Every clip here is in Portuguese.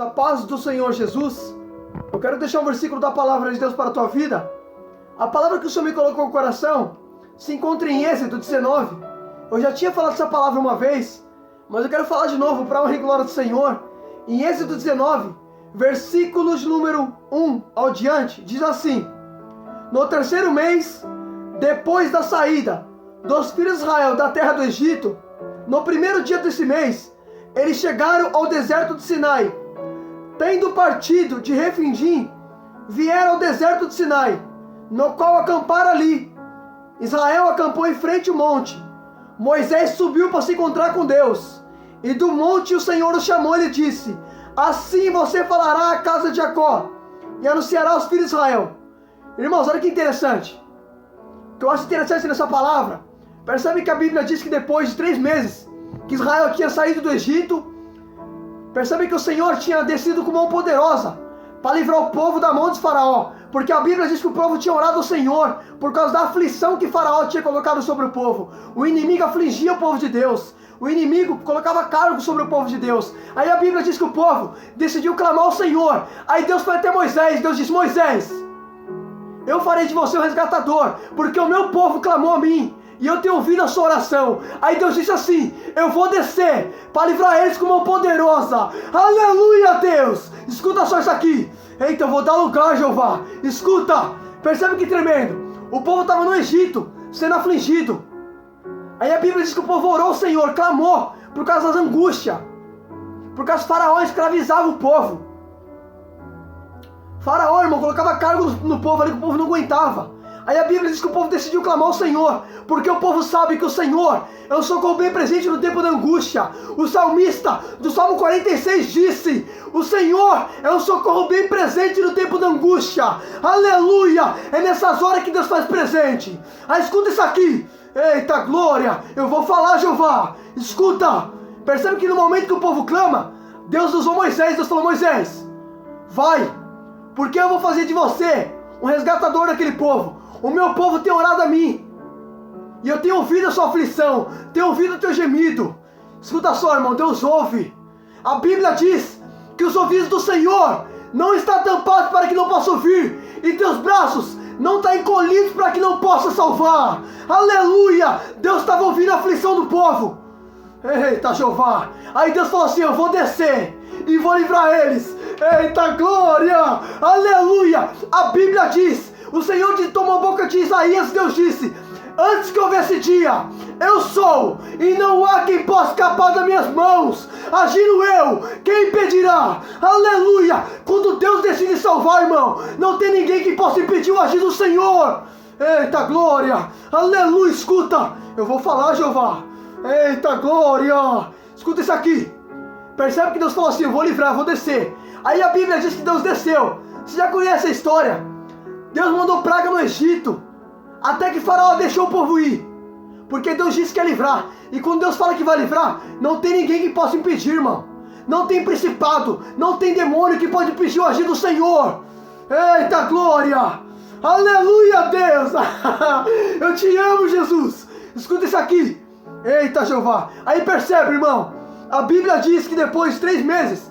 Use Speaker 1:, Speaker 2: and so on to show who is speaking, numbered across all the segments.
Speaker 1: Da paz do Senhor Jesus, eu quero deixar um versículo da palavra de Deus para a tua vida. A palavra que o Senhor me colocou no coração se encontra em Êxodo 19. Eu já tinha falado essa palavra uma vez, mas eu quero falar de novo para a honra e glória do Senhor. Em Êxodo 19, versículos número 1 ao diante, diz assim: no terceiro mês, depois da saída dos filhos de Israel da terra do Egito, no primeiro dia desse mês, eles chegaram ao deserto de Sinai. Tendo partido de Refidim, vieram ao deserto de Sinai, no qual acamparam ali. Israel acampou em frente ao monte. Moisés subiu para se encontrar com Deus. E do monte o Senhor o chamou e lhe disse: assim você falará à casa de Jacó, e anunciará aos filhos de Israel. Irmãos, olha que interessante. O que eu acho interessante nessa palavra, percebe que a Bíblia diz que depois de 3 meses que Israel tinha saído do Egito, percebe que o Senhor tinha descido com mão poderosa para livrar o povo da mão de Faraó, porque a Bíblia diz que o povo tinha orado ao Senhor por causa da aflição que Faraó tinha colocado sobre o povo. O inimigo afligia o povo de Deus, o inimigo colocava cargo sobre o povo de Deus. Aí a Bíblia diz que o povo decidiu clamar ao Senhor. Aí Deus foi até Moisés. Deus disse: Moisés, eu farei de você um resgatador, porque o meu povo clamou a mim e eu tenho ouvido a sua oração. Aí Deus disse assim: eu vou descer para livrar eles com mão poderosa. Aleluia, Deus! Escuta só isso aqui. Eita, eu vou dar lugar, Jeová. Escuta, percebe que tremendo. O povo estava no Egito, sendo afligido. Aí a Bíblia diz que o povo orou ao Senhor, clamou por causa das angústias, por causa que Faraó escravizava o povo. Faraó, irmão, colocava cargo no povo ali que o povo não aguentava. Aí a Bíblia diz que o povo decidiu clamar ao Senhor, porque o povo sabe que o Senhor é um socorro bem presente no tempo da angústia. O salmista do Salmo 46 disse: o Senhor é um socorro bem presente no tempo da angústia. Aleluia! É nessas horas que Deus faz presente. Aí escuta isso aqui. Eita glória! Eu vou falar, Jeová. Escuta! Percebe que no momento que o povo clama, Deus usou Moisés. Deus falou: Moisés, vai, porque eu vou fazer de você um resgatador daquele povo. O meu povo tem orado a mim, e eu tenho ouvido a sua aflição, tenho ouvido o teu gemido. Escuta só, irmão, Deus ouve. A Bíblia diz que os ouvidos do Senhor não estão tampados para que não possa ouvir, e teus braços não estão encolhidos para que não possa salvar. Aleluia! Deus estava ouvindo a aflição do povo. Eita, Jeová! Aí Deus falou assim: eu vou descer e vou livrar eles. Eita glória! Aleluia! A Bíblia diz, o Senhor tomou a boca de Isaías, Deus disse: antes que houvesse dia, eu sou, e não há quem possa escapar das minhas mãos. Agindo eu, quem impedirá? Aleluia! Quando Deus decide salvar, irmão, não tem ninguém que possa impedir o agir do Senhor. Eita glória! Aleluia! Escuta, eu vou falar, Jeová. Eita glória! Escuta isso aqui. Percebe que Deus falou assim: eu vou livrar, eu vou descer. Aí a Bíblia diz que Deus desceu. Você já conhece a história? Deus mandou praga no Egito, até que Faraó deixou o povo ir, porque Deus disse que ia livrar. E quando Deus fala que vai livrar, não tem ninguém que possa impedir, irmão. Não tem principado, não tem demônio que pode impedir o agir do Senhor. Eita glória! Aleluia, Deus! Eu te amo, Jesus. Escuta isso aqui. Eita, Jeová! Aí percebe, irmão, a Bíblia diz que depois de 3 meses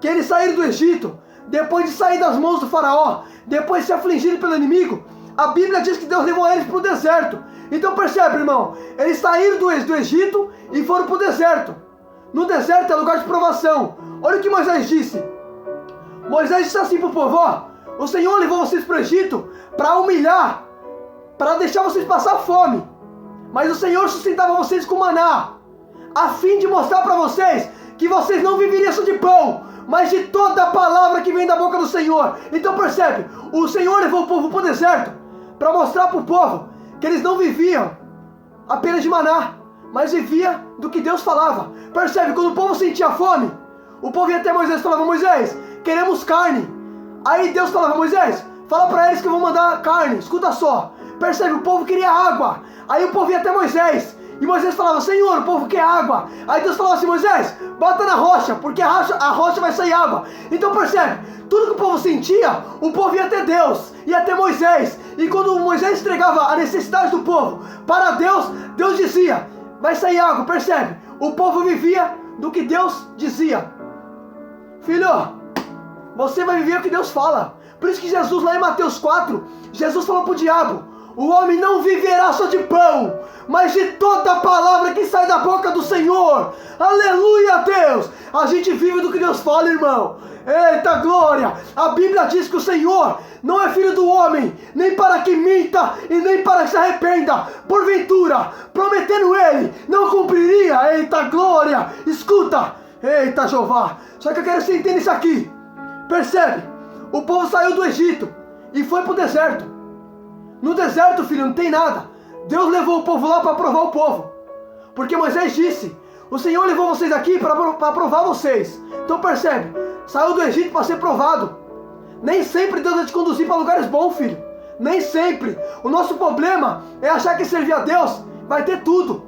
Speaker 1: que eles saíram do Egito, depois de sair das mãos do Faraó, depois de ser afligido pelo inimigo, a Bíblia diz que Deus levou eles para o deserto. Então percebe, irmão, eles saíram do Egito e foram para o deserto. No deserto é lugar de provação. Olha o que Moisés disse. Moisés disse assim para o povo: ó, o Senhor levou vocês para o Egito para humilhar, para deixar vocês passar fome, mas o Senhor sustentava vocês com maná, a fim de mostrar para vocês que vocês não viveriam só de pão, mas de toda a palavra que vem da boca do Senhor. Então percebe, o Senhor levou o povo para o deserto para mostrar para o povo que eles não viviam apenas de maná, mas vivia do que Deus falava. Percebe, quando o povo sentia fome, o povo ia até Moisés e falava: Moisés, queremos carne. Aí Deus falava: Moisés, fala para eles que eu vou mandar carne. Escuta só, percebe, o povo queria água. Aí o povo ia até Moisés, e Moisés falava: Senhor, o povo quer água. Aí Deus falava assim: Moisés, bota na rocha, porque a rocha vai sair água. Então percebe, tudo que o povo sentia, o povo ia até Deus, ia até Moisés. E quando Moisés entregava a necessidade do povo para Deus, Deus dizia: vai sair água. Percebe, o povo vivia do que Deus dizia. Filho, Você vai viver o que Deus fala. Por isso que Jesus, lá em Mateus 4, Jesus falou para o diabo: o homem não viverá só de pão, mas de toda a palavra que sai da boca do Senhor. Aleluia, Deus! A gente vive do que Deus fala, irmão. Eita glória! A Bíblia diz que o Senhor não é filho do homem, nem para que minta e nem para que se arrependa. Porventura, prometendo ele, não cumpriria. Eita glória! Escuta! Eita Jeová! Só que eu quero que você entenda isso aqui. Percebe? O povo saiu do Egito e foi para o deserto. No deserto, filho, não tem nada. Deus levou o povo lá para provar o povo. Porque Moisés disse: o Senhor levou vocês aqui para provar vocês. Então percebe, saiu do Egito para ser provado. Nem sempre Deus vai te conduzir para lugares bons, filho. Nem sempre. O nosso problema é achar que servir a Deus vai ter tudo.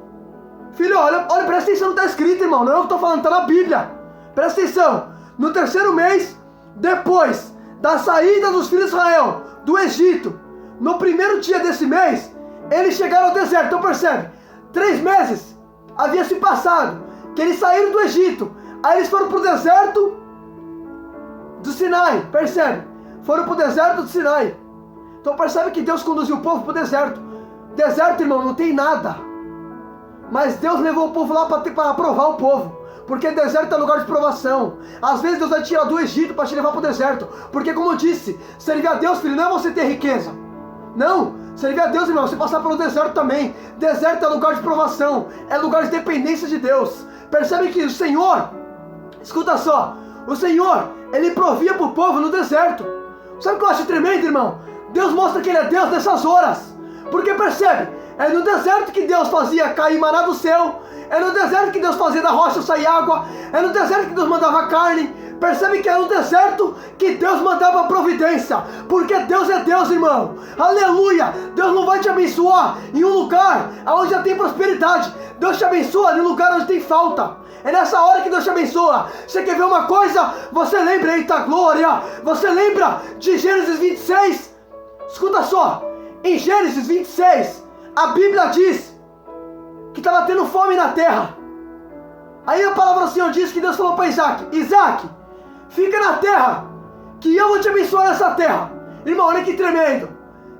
Speaker 1: Filho, olha, presta atenção no que está escrito, irmão. Não é eu que estou falando, está na Bíblia. Presta atenção. No terceiro mês, depois da saída dos filhos de Israel do Egito, no primeiro dia desse mês, eles chegaram ao deserto. Então percebe, 3 meses havia se passado que eles saíram do Egito. Aí eles foram para o deserto do Sinai. Percebe? Foram para o deserto do Sinai. Então percebe que Deus conduziu o povo para o deserto. Deserto, irmão, não tem nada. Mas Deus levou o povo lá para provar o povo. Porque deserto é lugar de provação. Às vezes Deus vai te tirar do Egito para te levar para o deserto. Porque como eu disse, servir a Deus, filho, não é você ter riqueza. Não, servir a Deus, irmão, você passar pelo deserto também. Deserto é lugar de provação, é lugar de dependência de Deus. Percebe que o Senhor, escuta só, o Senhor, Ele provia para o povo no deserto. Sabe o que eu acho tremendo, irmão? Deus mostra que Ele é Deus nessas horas. Porque percebe, é no deserto que Deus fazia cair maná do céu. É no deserto que Deus fazia da rocha sair água. É no deserto que Deus mandava carne. Percebe que é no deserto que Deus mandava providência. Porque Deus é Deus, irmão. Aleluia. Deus não vai te abençoar em um lugar onde já tem prosperidade. Deus te abençoa em um lugar onde tem falta. É nessa hora que Deus te abençoa. Você quer ver uma coisa? Você lembra, eita glória. Você lembra de Gênesis 26? Escuta só. Em Gênesis 26, a Bíblia diz que estava tendo fome na terra. Aí a palavra do Senhor diz que Deus falou para Isaac: Isaac, fica na terra, que eu vou te abençoar nessa terra. Irmão, olha que tremendo.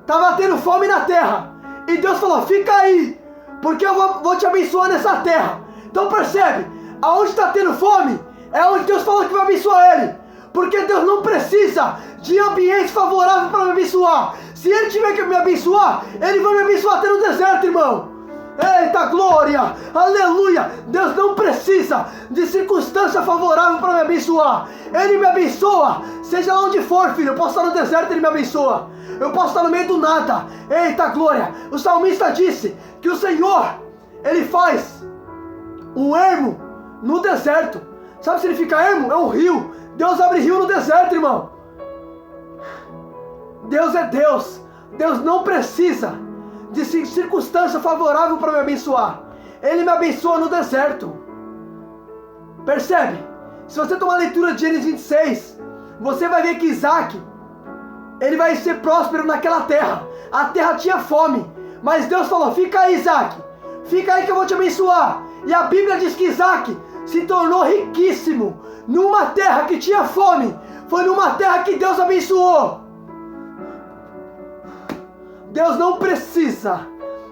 Speaker 1: Estava tendo fome na terra. E Deus falou: fica aí, porque eu vou te abençoar nessa terra. Então percebe, aonde está tendo fome, é onde Deus falou que vai abençoar ele. Porque Deus não precisa de ambiente favorável para me abençoar. Se Ele tiver que me abençoar, Ele vai me abençoar até no deserto, irmão. Eita glória, aleluia. Deus não precisa de circunstância favorável para me abençoar. Ele me abençoa, seja lá onde for, filho. Eu posso estar no deserto, Ele me abençoa. Eu posso estar no meio do nada. Eita glória. O salmista disse que o Senhor, Ele faz um ermo no deserto. Sabe o que significa ermo? É um rio. Deus abre rio no deserto, irmão. Deus é Deus. Deus não precisa de circunstância favorável para me abençoar. Ele me abençoa no deserto. Percebe? Se você tomar a leitura de Gênesis 26, você vai ver que Isaac, ele vai ser próspero naquela terra. A terra tinha fome, mas Deus falou: fica aí, Isaac, fica aí que eu vou te abençoar. E a Bíblia diz que Isaac se tornou riquíssimo numa terra que tinha fome. Foi numa terra que Deus abençoou. Deus não precisa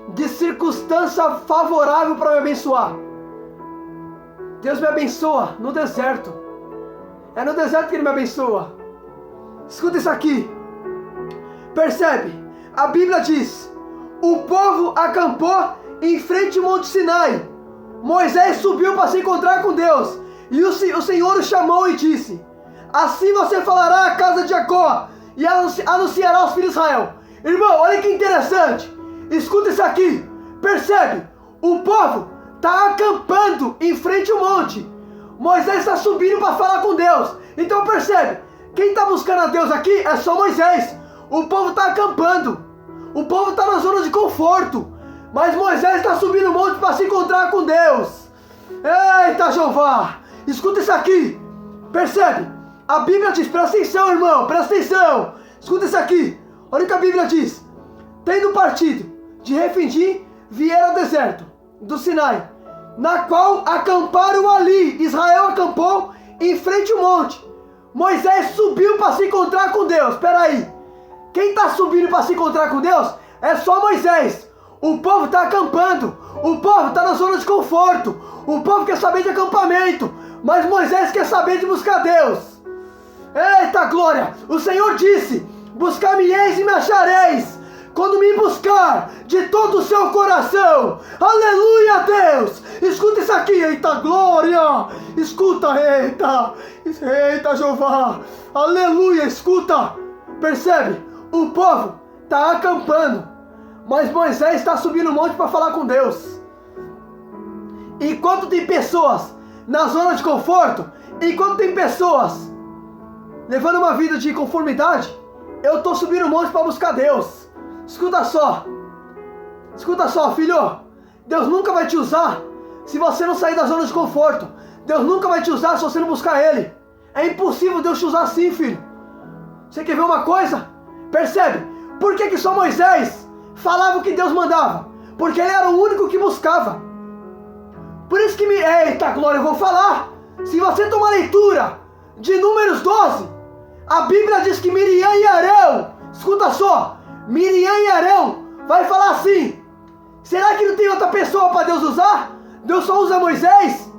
Speaker 1: de circunstância favorável para me abençoar. Deus me abençoa no deserto. É no deserto que Ele me abençoa. Escuta isso aqui. Percebe? A Bíblia diz: o povo acampou em frente ao Monte Sinai. Moisés subiu para se encontrar com Deus. E o Senhor o chamou e disse: assim você falará à casa de Jacó e anunciará aos filhos de Israel. Irmão, olha que interessante. Escuta isso aqui. Percebe? O povo está acampando em frente ao monte. Moisés está subindo para falar com Deus. Então percebe? Quem está buscando a Deus aqui é só Moisés. O povo está acampando. O povo está na zona de conforto. Mas Moisés está subindo o monte para se encontrar com Deus. Eita Jeová. Escuta isso aqui. Percebe? A Bíblia diz, presta atenção, irmão. Presta atenção. Escuta isso aqui. Olha o que a Bíblia diz: tendo partido de Refidim, vieram ao deserto do Sinai, na qual acamparam ali. Israel acampou em frente ao monte. Moisés subiu para se encontrar com Deus. Espera aí. Quem está subindo para se encontrar com Deus é só Moisés. O povo está acampando. O povo está na zona de conforto. O povo quer saber de acampamento. Mas Moisés quer saber de buscar Deus. Eita glória! O Senhor disse: buscar-me-eis e me achareis, quando me buscar de todo o seu coração. Aleluia, Deus! Escuta isso aqui, eita glória! Escuta, eita! Eita, Jeová! Aleluia, escuta! Percebe? O povo está acampando, mas Moisés está subindo o monte para falar com Deus. Enquanto tem pessoas na zona de conforto, enquanto tem pessoas levando uma vida de conformidade, eu estou subindo o monte para buscar Deus. Escuta só, filho. Deus nunca vai te usar se você não sair da zona de conforto. Deus nunca vai te usar se você não buscar Ele. É impossível Deus te usar assim, filho. Você quer ver uma coisa? Percebe? Por que só Moisés falava o que Deus mandava? Porque ele era o único que buscava. Por isso que eita glória, eu vou falar. Se você tomar leitura de Números 12, a Bíblia diz que Miriam e Arão, escuta só, Miriam e Arão vai falar assim: será que não tem outra pessoa para Deus usar? Deus só usa Moisés?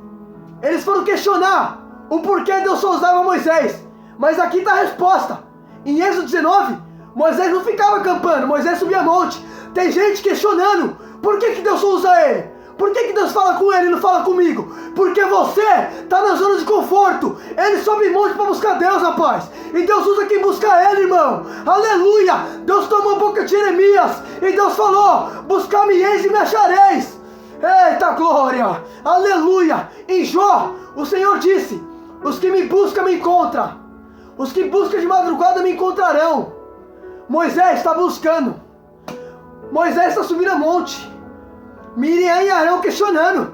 Speaker 1: Eles foram questionar o porquê Deus só usava Moisés. Mas aqui está a resposta. Em Êxodo 19, Moisés não ficava acampando, Moisés subia monte. Tem gente questionando: por que Deus só usa ele? Por que Deus fala com ele e não fala comigo? Porque você está na zona de conforto. Ele sobe monte para buscar Deus, rapaz. E Deus usa quem busca Ele, irmão. Aleluia. Deus tomou a boca de Jeremias e Deus falou: buscar-me-eis e me achareis. Eita glória. Aleluia. Em Jó, o Senhor disse: os que me buscam me encontram. Os que buscam de madrugada me encontrarão. Moisés está buscando. Moisés está subindo a monte. Miriam e Arão questionando.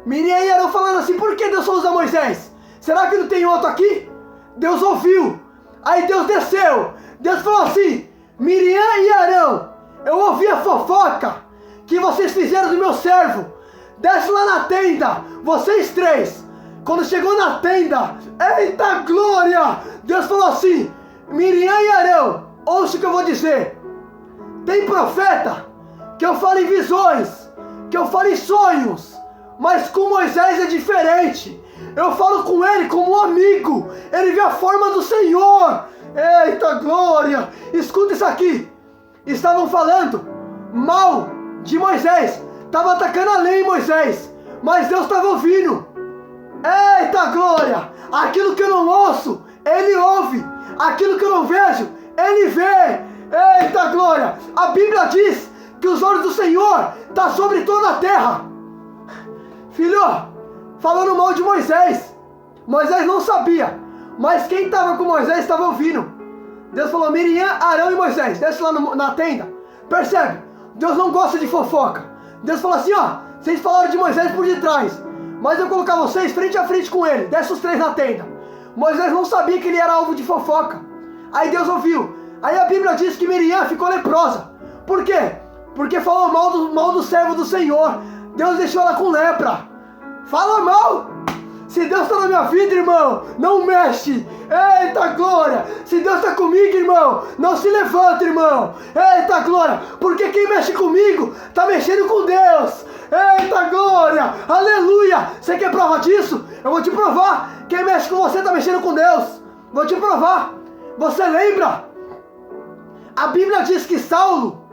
Speaker 1: Miriam e Arão falando assim: por que Deus só usa Moisés? Será que não tem outro aqui? Deus ouviu. Aí Deus desceu. Deus falou assim: Miriam e Arão, eu ouvi a fofoca que vocês fizeram do meu servo. Desce lá na tenda, vocês três. Quando chegou na tenda, eita glória! Deus falou assim: Miriam e Arão, ouça o que eu vou dizer. Tem profeta que eu falo em visões, que eu falo em sonhos, mas com Moisés é diferente. Eu falo com ele como um amigo. Ele vê a forma do Senhor. Eita glória! Escuta isso aqui. Estavam falando mal de Moisés. Estavam atacando a lei em Moisés. Mas Deus estava ouvindo. Eita glória! Aquilo que eu não ouço, Ele ouve. Aquilo que eu não vejo, Ele vê. Eita glória! A Bíblia diz que os olhos do Senhor estão sobre toda a terra. Filho, falando mal de Moisés. Moisés não sabia, mas quem estava com Moisés estava ouvindo. Deus falou: Miriam, Arão e Moisés, desce lá na tenda. Percebe? Deus não gosta de fofoca. Deus falou assim: ó, vocês falaram de Moisés por detrás, mas eu vou colocar vocês frente a frente com ele. Desce os três na tenda. Moisés não sabia que ele era alvo de fofoca. Aí Deus ouviu. Aí a Bíblia diz que Miriam ficou leprosa. Por quê? Porque falou mal do servo do Senhor. Deus deixou ela com lepra. Fala mal. Se Deus está na minha vida, irmão, não mexe. Eita glória. Se Deus está comigo, irmão, não se levanta, irmão. Eita glória. Porque quem mexe comigo está mexendo com Deus. Eita glória. Aleluia. Você quer prova disso? Eu vou te provar. Quem mexe com você está mexendo com Deus. Vou te provar. Você lembra? A Bíblia diz que Saulo,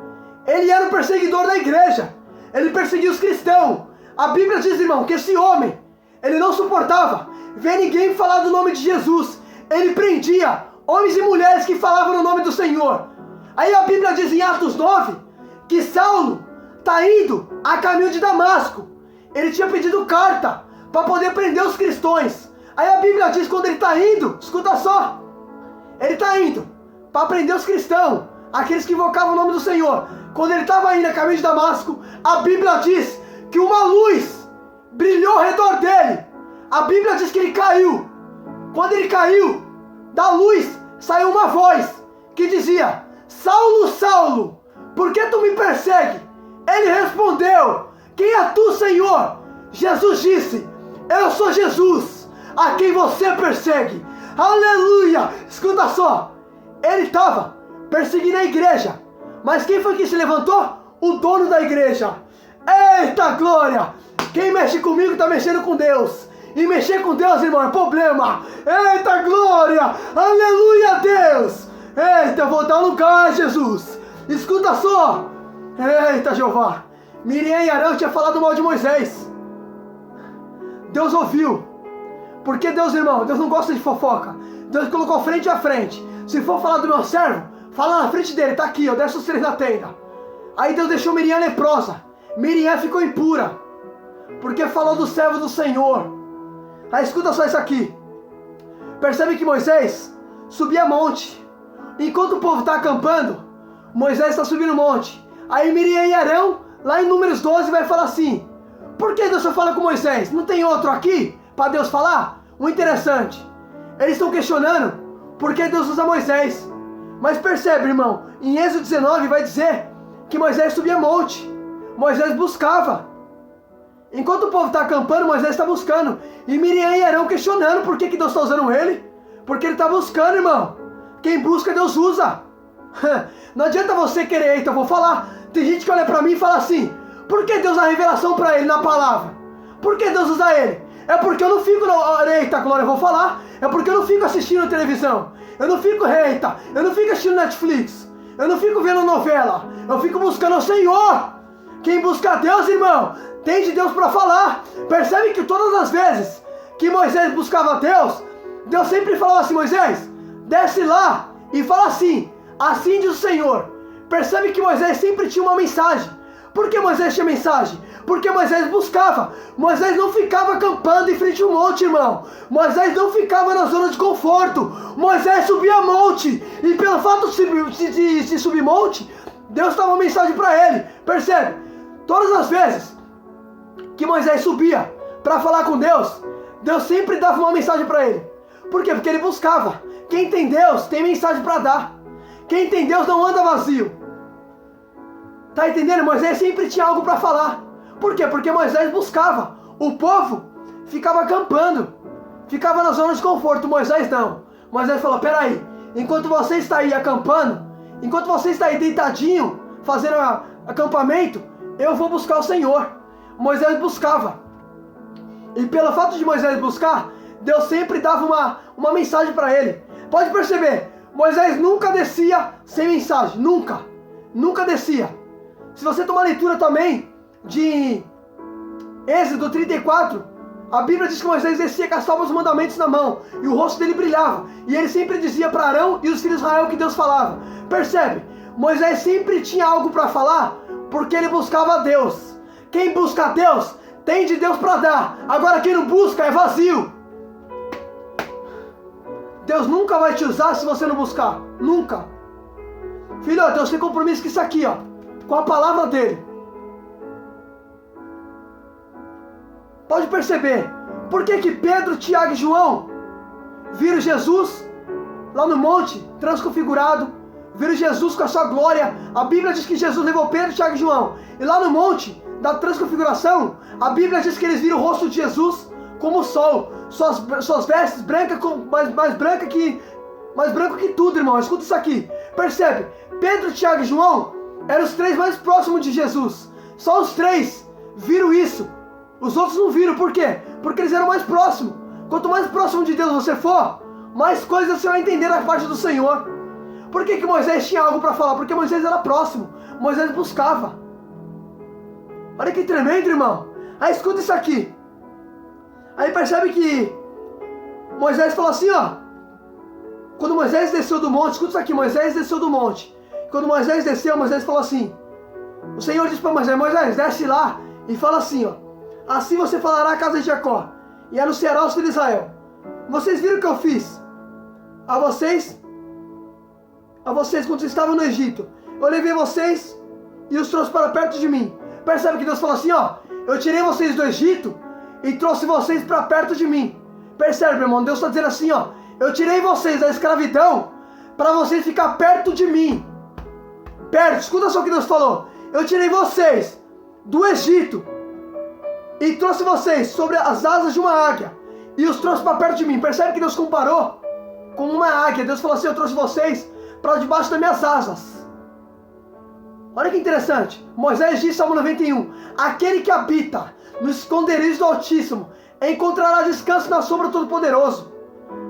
Speaker 1: ele era o perseguidor da igreja. Ele perseguia os cristãos. A Bíblia diz, irmão, que esse homem, ele não suportava ver ninguém falar do nome de Jesus. Ele prendia homens e mulheres que falavam no nome do Senhor. Aí a Bíblia diz em Atos 9 que Saulo está indo a caminho de Damasco. Ele tinha pedido carta para poder prender os cristãos. Aí a Bíblia diz, quando ele está indo, escuta só, ele está indo para prender os cristãos, aqueles que invocavam o nome do Senhor. Quando ele estava indo a caminho de Damasco, a Bíblia diz que uma luz brilhou ao redor dele. A Bíblia diz que ele caiu. Quando ele caiu, da luz saiu uma voz que dizia: Saulo, Saulo, por que tu me persegue? Ele respondeu: quem é tu, Senhor? Jesus disse: eu sou Jesus, a quem você persegue. Aleluia! Escuta só. Ele estava perseguindo a igreja. Mas quem foi que se levantou? O dono da igreja. Eita glória! Quem mexe comigo está mexendo com Deus. E mexer com Deus, irmão, é problema. Eita glória! Aleluia, Deus! Eita, eu vou dar lugar, Jesus. Escuta só. Eita, Jeová. Miriam e Arão tinham falado mal de Moisés. Deus ouviu. Porque Deus, irmão, Deus não gosta de fofoca. Deus colocou frente a frente. Se for falar do meu servo, fala na frente dele, tá aqui, ó, desce os três na tenda. Aí Deus deixou Miriam leprosa. Miriam ficou impura. Porque falou do servo do Senhor. Aí escuta só isso aqui. Percebe que Moisés subia monte. Enquanto o povo está acampando, Moisés está subindo monte. Aí Miriam e Arão, lá em Números 12, vai falar assim: por que Deus só fala com Moisés? Não tem outro aqui para Deus falar? O interessante, eles estão questionando por que Deus usa Moisés. Mas percebe, irmão, em Êxodo 19 vai dizer que Moisés subia monte. Moisés buscava. Enquanto o povo está acampando, Moisés está buscando. E Miriam e Arão questionando por que Deus está usando ele. Porque ele está buscando, irmão. Quem busca, Deus usa. Não adianta você querer, eita, eu vou falar. Tem gente que olha para mim e fala assim: por que Deus dá revelação para ele na palavra? Por que Deus usa ele? É porque eu não fico, eita, glória, eu vou falar. É porque eu não fico assistindo televisão. Eu não fico, eita, eu não fico assistindo Netflix. Eu não fico vendo novela. Eu fico buscando o Senhor. Quem busca a Deus, irmão, tem de Deus para falar. Percebe que todas as vezes que Moisés buscava a Deus, Deus sempre falava assim: Moisés, desce lá e fala assim: assim diz o Senhor. Percebe que Moisés sempre tinha uma mensagem. Por que Moisés tinha mensagem? Porque Moisés buscava. Moisés não ficava acampando em frente ao monte, irmão. Moisés não ficava na zona de conforto. Moisés subia monte. E pelo fato de subir monte, Deus dava uma mensagem para ele. Percebe? Todas as vezes que Moisés subia para falar com Deus, Deus sempre dava uma mensagem para ele. Por quê? Porque ele buscava. Quem tem Deus tem mensagem para dar. Quem tem Deus não anda vazio. Tá entendendo? Moisés sempre tinha algo para falar. Por quê? Porque Moisés buscava. O povo ficava acampando. Ficava na zona de conforto. Moisés não. Moisés falou: peraí, enquanto você está aí acampando, enquanto você está aí deitadinho, fazendo acampamento, eu vou buscar o Senhor. Moisés buscava. E pelo fato de Moisés buscar, Deus sempre dava uma mensagem para ele. Pode perceber, Moisés nunca descia sem mensagem. Nunca. Nunca descia. Se você tomar leitura também de Êxodo 34, a Bíblia diz que Moisés descia com as tábuas dos mandamentos na mão. E o rosto dele brilhava. E ele sempre dizia para Arão e os filhos de Israel que Deus falava. Percebe? Moisés sempre tinha algo para falar porque ele buscava a Deus. Quem busca a Deus tem de Deus para dar. Agora quem não busca é vazio. Deus nunca vai te usar se você não buscar. Nunca. Filho, Deus tem compromisso com isso aqui, ó, com a palavra dele. Pode perceber. Por que Pedro, Tiago e João viram Jesus lá no monte, transfigurado? Viram Jesus com a sua glória. A Bíblia diz que Jesus levou Pedro, Tiago e João. E lá no monte da transfiguração, a Bíblia diz que eles viram o rosto de Jesus como o sol. Suas vestes brancas, mais branco que tudo, irmão. Escuta isso aqui. Percebe? Pedro, Tiago e João eram os três mais próximos de Jesus. Só os três viram isso. Os outros não viram. Por quê? Porque eles eram mais próximos. Quanto mais próximo de Deus você for, mais coisas você vai entender da parte do Senhor. Por que Moisés tinha algo para falar? Porque Moisés era próximo. Moisés buscava. Olha que tremendo, irmão. Aí escuta isso aqui. Aí percebe que Moisés falou assim, ó. Quando Moisés desceu do monte, escuta isso aqui, Moisés desceu do monte. Quando Moisés desceu, Moisés falou assim. O Senhor disse para Moisés: Moisés, desce lá e fala assim, ó. Assim você falará à casa de Jacó e anunciará aos filhos de Israel. Vocês viram o que eu fiz a vocês quando vocês estavam no Egito. Eu levei vocês e os trouxe para perto de mim. Percebe que Deus falou assim, ó. Eu tirei vocês do Egito e trouxe vocês para perto de mim. Percebe, meu irmão? Deus está dizendo assim, ó. Eu tirei vocês da escravidão para vocês ficar perto de mim. Perto, escuta só o que Deus falou. Eu tirei vocês do Egito e trouxe vocês sobre as asas de uma águia e os trouxe para perto de mim. Percebe que Deus comparou como uma águia. Deus falou assim: eu trouxe vocês para debaixo das minhas asas. Olha que interessante. Moisés disse, Salmo 91, aquele que habita no esconderijo do Altíssimo encontrará descanso na sombra do Todo-Poderoso.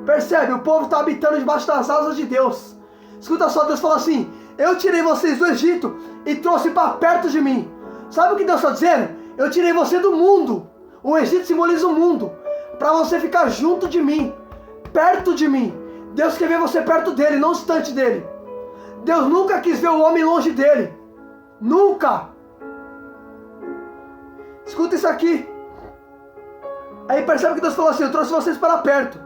Speaker 1: Percebe? O povo está habitando debaixo das asas de Deus. Escuta só, Deus falou assim: eu tirei vocês do Egito e trouxe para perto de mim. Sabe o que Deus está dizendo? Eu tirei você do mundo. O Egito simboliza o mundo, para você ficar junto de mim, perto de mim. Deus quer ver você perto dele, não distante dele. Deus nunca quis ver o homem longe dele. Nunca. Escuta isso aqui. Aí percebe que Deus falou assim: eu trouxe vocês para perto,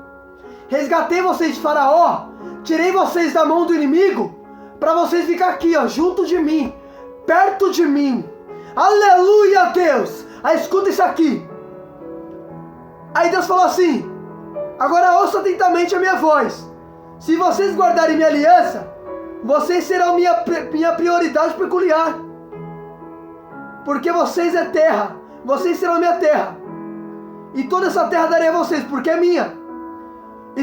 Speaker 1: resgatei vocês de Faraó, tirei vocês da mão do inimigo, para vocês ficar aqui, ó, junto de mim, perto de mim. Aleluia, Deus. Aí escuta isso aqui. Aí Deus falou assim: agora ouça atentamente a minha voz. Se vocês guardarem minha aliança, vocês serão minha prioridade peculiar. Porque vocês é terra, vocês serão minha terra. E toda essa terra darei a vocês, porque é minha. E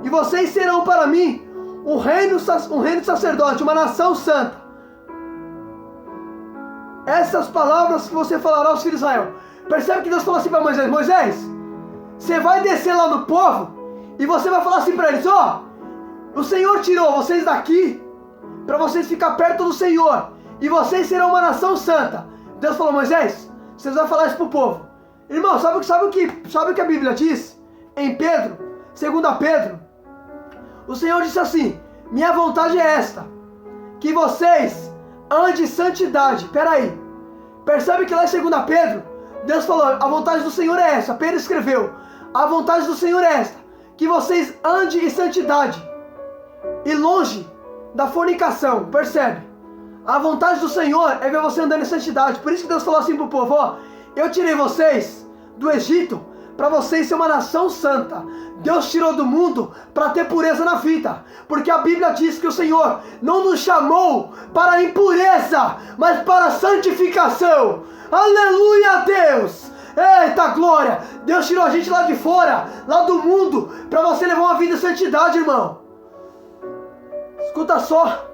Speaker 1: vocês serão para mim um reino de sacerdote, uma nação santa. Essas palavras que você falará aos filhos de Israel. Percebe que Deus falou assim para Moisés: Moisés, você vai descer lá no povo e você vai falar assim para eles: ó, o Senhor tirou vocês daqui para vocês ficar perto do Senhor, e vocês serão uma nação santa. Deus falou: Moisés, vocês vão falar isso para o povo. Irmão, sabe o que a Bíblia diz? Em Pedro, 2 Pedro, o Senhor disse assim: minha vontade é esta, que vocês andem em santidade. Peraí, percebe que lá em 2 Pedro, Deus falou: a vontade do Senhor é essa. Pedro escreveu: a vontade do Senhor é esta, que vocês andem em santidade e longe da fornicação. Percebe? A vontade do Senhor é ver você andando em santidade. Por isso que Deus falou assim para o povo: ó, eu tirei vocês do Egito para vocês ser uma nação santa. Deus tirou do mundo para ter pureza na vida, porque a Bíblia diz que o Senhor não nos chamou para a impureza, mas para a santificação. Aleluia, Deus! Eita glória! Deus tirou a gente lá de fora, lá do mundo, para você levar uma vida de santidade, irmão. Escuta só.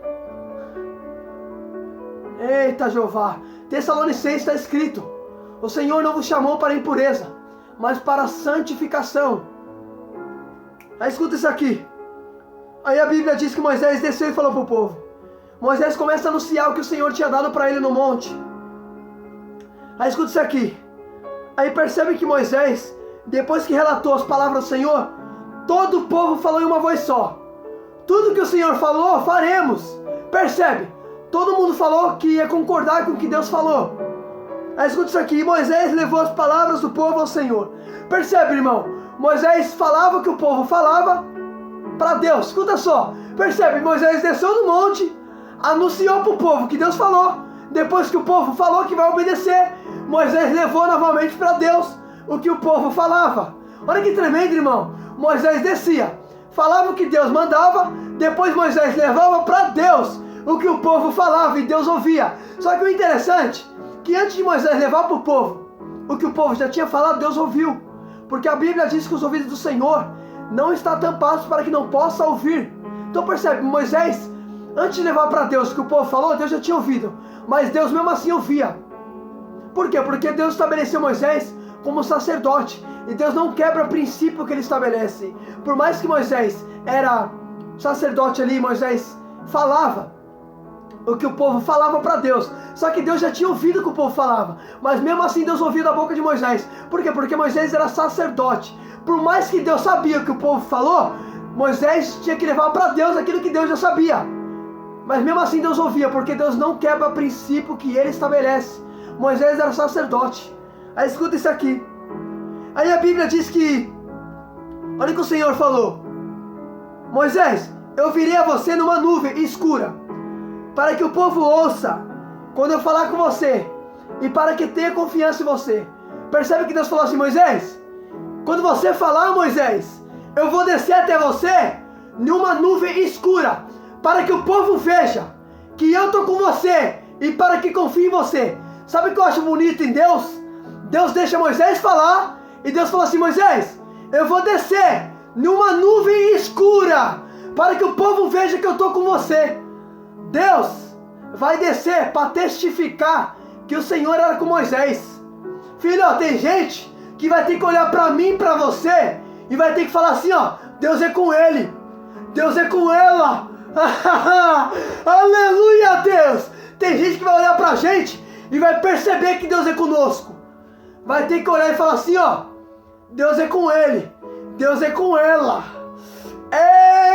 Speaker 1: Eita Jeová! Tessalonicenses está escrito: o Senhor não vos chamou para a impureza, mas para a santificação. Aí escuta isso aqui. Aí a Bíblia diz que Moisés desceu e falou para o povo. Moisés começa a anunciar o que o Senhor tinha dado para ele no monte. Aí escuta isso aqui. Aí percebe que Moisés, depois que relatou as palavras do Senhor, todo o povo falou em uma voz só: tudo que o Senhor falou, faremos. Percebe? Todo mundo falou que ia concordar com o que Deus falou. Aí escuta isso aqui: Moisés levou as palavras do povo ao Senhor. Percebe, irmão? Moisés falava o que o povo falava para Deus. Escuta só. Percebe? Moisés desceu do monte, anunciou para o povo que Deus falou. Depois que o povo falou que vai obedecer, Moisés levou novamente para Deus o que o povo falava. Olha que tremendo, irmão. Moisés descia, falava o que Deus mandava. Depois Moisés levava para Deus o que o povo falava e Deus ouvia. Só que o interessante é que antes de Moisés levar para o povo o que o povo já tinha falado, Deus ouviu. Porque a Bíblia diz que os ouvidos do Senhor não estão tampados para que não possa ouvir. Então percebe, Moisés, antes de levar para Deus o que o povo falou, Deus já tinha ouvido. Mas Deus mesmo assim ouvia. Por quê? Porque Deus estabeleceu Moisés como sacerdote. E Deus não quebra o princípio que ele estabelece. Por mais que Moisés era sacerdote ali, Moisés falava o que o povo falava para Deus. Só que Deus já tinha ouvido o que o povo falava. Mas mesmo assim Deus ouvia da boca de Moisés. Por quê? Porque Moisés era sacerdote. Por mais que Deus sabia o que o povo falou, Moisés tinha que levar para Deus aquilo que Deus já sabia. Mas mesmo assim Deus ouvia, porque Deus não quebra o princípio que ele estabelece. Moisés era sacerdote. Aí escuta isso aqui. Aí a Bíblia diz que, olha o que o Senhor falou: Moisés, eu virei a você numa nuvem escura, para que o povo ouça quando eu falar com você, e para que tenha confiança em você. Percebe que Deus falou assim: Moisés, quando você falar, Moisés, eu vou descer até você numa nuvem escura, para que o povo veja que eu estou com você, e para que confie em você. Sabe o que eu acho bonito em Deus? Deus deixa Moisés falar, e Deus falou assim: Moisés, eu vou descer numa nuvem escura, para que o povo veja que eu estou com você. Deus vai descer para testificar que o Senhor era com Moisés. Filho, ó, tem gente que vai ter que olhar para mim, para você, e vai ter que falar assim, ó, Deus é com ele, Deus é com ela. Aleluia, Deus. Tem gente que vai olhar pra gente e vai perceber que Deus é conosco. Vai ter que olhar e falar assim, ó, Deus é com ele, Deus é com ela.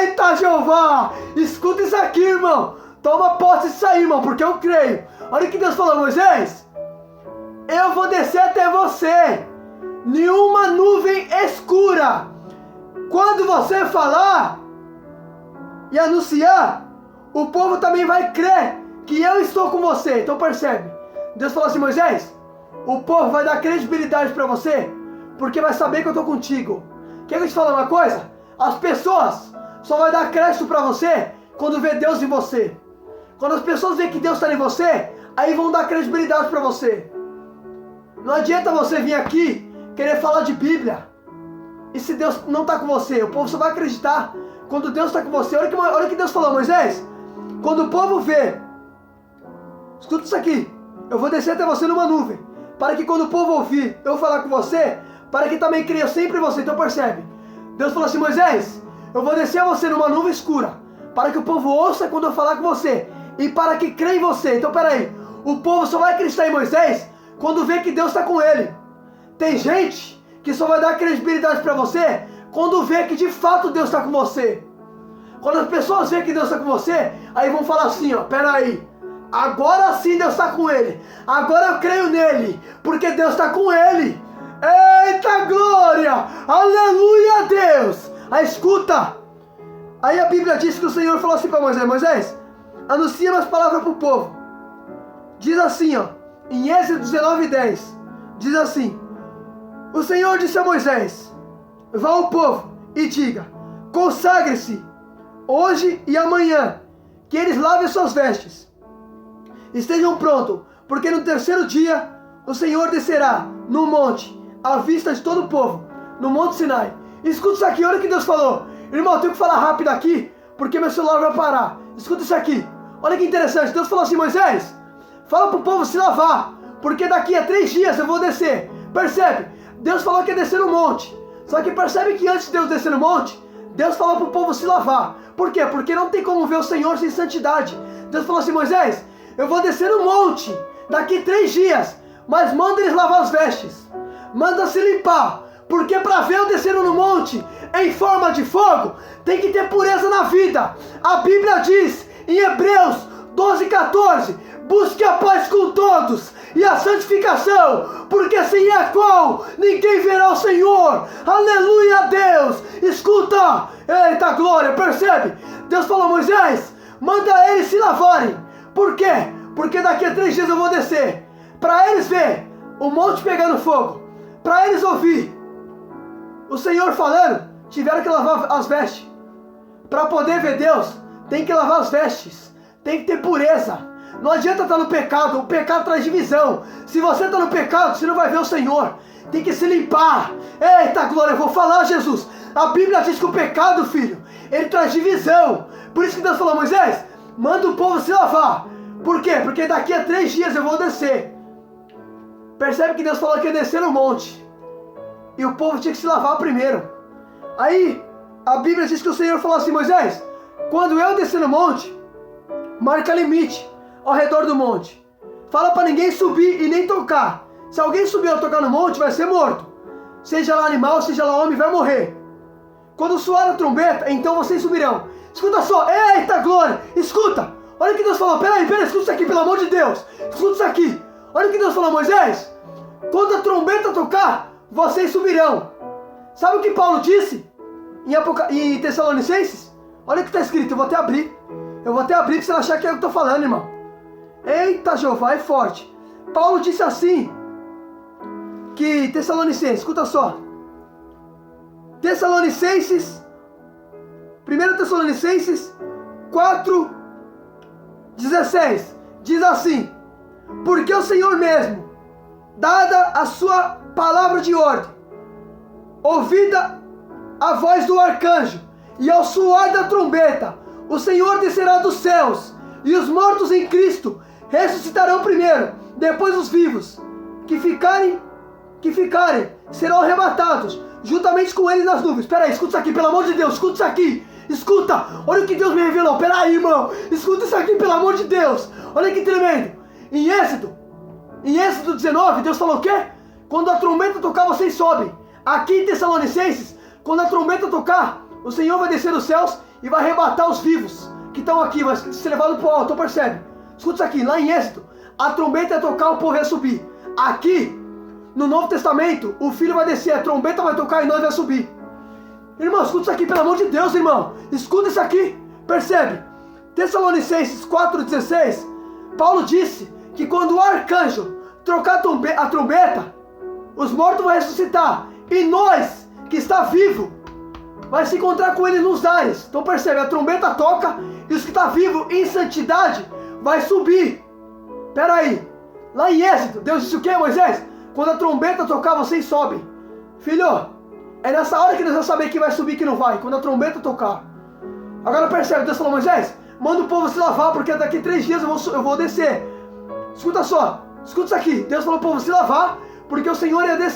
Speaker 1: Eita, Jeová, escuta isso aqui, irmão. Toma posse disso aí, irmão, porque eu creio. Olha o que Deus falou, Moisés. Eu vou descer até você, nenhuma nuvem escura. Quando você falar e anunciar, o povo também vai crer que eu estou com você. Então percebe, Deus falou assim, Moisés, o povo vai dar credibilidade para você, porque vai saber que eu estou contigo. Quer que eu te fale uma coisa? As pessoas só vão dar crédito para você quando vê Deus em você. Quando as pessoas veem que Deus está em você, aí vão dar credibilidade para você. Não adianta você vir aqui querer falar de Bíblia, e se Deus não está com você, o povo só vai acreditar quando Deus está com você. Olha o que Deus falou, Moisés. Quando o povo vê, escuta isso aqui, eu vou descer até você numa nuvem, para que quando o povo ouvir eu falar com você, para que também creia sempre em você. Então percebe, Deus falou assim, Moisés, eu vou descer a você numa nuvem escura, para que o povo ouça quando eu falar com você, e para que creia em você. Então peraí, o povo só vai acreditar em Moisés quando vê que Deus está com ele. Tem gente que só vai dar credibilidade para você quando vê que de fato Deus está com você. Quando as pessoas veem que Deus está com você, aí vão falar assim, ó, peraí, agora sim Deus está com ele, agora eu creio nele, porque Deus está com ele. Eita glória, aleluia a Deus. Aí escuta, aí a Bíblia diz que o Senhor falou assim para Moisés, Moisés, anuncia minhas palavras para o povo. Diz assim, ó, em Êxodo 19:10, diz assim, o Senhor disse a Moisés, vá ao povo e diga, consagre-se hoje e amanhã, que eles lavem suas vestes, estejam prontos, porque no terceiro dia o Senhor descerá no monte, à vista de todo o povo, no monte Sinai. Escuta isso aqui, olha o que Deus falou. Irmão, eu tenho que falar rápido aqui, porque meu celular vai parar. Escuta isso aqui, olha que interessante. Deus falou assim, Moisés, fala para o povo se lavar, porque daqui a 3 dias eu vou descer. Percebe? Deus falou que ia descer no monte. Só que percebe que antes de Deus descer no monte, Deus falou para o povo se lavar. Por quê? Porque não tem como ver o Senhor sem santidade. Deus falou assim, Moisés, eu vou descer no monte daqui 3 dias, mas manda eles lavar as vestes, manda se limpar, porque para ver eu descendo no monte em forma de fogo, tem que ter pureza na vida. A Bíblia diz em Hebreus 12:14, busque a paz com todos e a santificação, porque sem a qual ninguém verá o Senhor. Aleluia a Deus. Escuta, eita glória, percebe? Deus falou, Moisés, manda eles se lavarem. Por quê? Porque daqui a 3 dias eu vou descer, para eles ver o monte pegando fogo, para eles ouvir o Senhor falando, tiveram que lavar as vestes. Para poder ver Deus, tem que lavar as vestes, tem que ter pureza. Não adianta estar no pecado, o pecado traz divisão. Se você está no pecado, você não vai ver o Senhor. Tem que se limpar. Eita glória, eu vou falar, Jesus. A Bíblia diz que o pecado, filho, ele traz divisão. Por isso que Deus falou, Moisés, manda o povo se lavar. Por quê? Porque daqui a 3 dias eu vou descer. Percebe que Deus falou que ia descer no monte, e o povo tinha que se lavar primeiro. Aí a Bíblia diz que o Senhor falou assim, Moisés, quando eu descer no monte, marca limite ao redor do monte. Fala para ninguém subir e nem tocar. Se alguém subir ou tocar no monte, vai ser morto. Seja lá animal, seja lá homem, vai morrer. Quando soar a trombeta, então vocês subirão. Escuta só, eita glória, escuta. Olha o que Deus falou, peraí, escuta isso aqui, pelo amor de Deus. Escuta isso aqui. Olha o que Deus falou, Moisés, quando a trombeta tocar, vocês subirão. Sabe o que Paulo disse em Tessalonicenses? Olha o que está escrito, eu vou até abrir para você não achar que é o que eu estou falando, irmão. Eita Jeová, é forte. Paulo disse assim, que Tessalonicenses, escuta só. Tessalonicenses, 1 Tessalonicenses 4:16, diz assim, porque o Senhor mesmo, dada a sua palavra de ordem, ouvida a voz do arcanjo e ao soar da trombeta, o Senhor descerá dos céus, e os mortos em Cristo ressuscitarão primeiro, depois os vivos, que ficarem, serão arrebatados, juntamente com eles nas nuvens. Espera aí, escuta isso aqui, pelo amor de Deus, escuta isso aqui. Escuta, olha o que Deus me revelou. Espera aí, irmão, escuta isso aqui, pelo amor de Deus. Olha que tremendo. Em Êxodo 19, Deus falou o quê? Quando a trombeta tocar, vocês sobem. Aqui em Tessalonicenses, quando a trombeta tocar, o Senhor vai descer dos céus e vai arrebatar os vivos que estão aqui, vai ser levado para o alto. Então percebe? Escuta isso aqui, lá em Êxodo, a trombeta ia tocar, o povo ia subir. Aqui, no Novo Testamento, o Filho vai descer, a trombeta vai tocar e nós vai subir. Irmão, escuta isso aqui, pelo amor de Deus, irmão. Escuta isso aqui, percebe? Tessalonicenses 4,16, Paulo disse que quando o arcanjo trocar a trombeta, os mortos vão ressuscitar. E nós, que está vivo, vai se encontrar com ele nos ares. Então percebe, a trombeta toca e os que estão vivos em santidade vai subir. Pera aí, lá em Êxodo, Deus disse o que, Moisés? Quando a trombeta tocar, vocês sobem. Filho, é nessa hora que Deus vai saber quem vai subir e quem não vai, quando a trombeta tocar. Agora percebe, Deus falou, Moisés, manda o povo se lavar, porque daqui 3 dias eu vou descer. Escuta só, escuta isso aqui. Deus falou pro povo se lavar, porque o Senhor ia descer.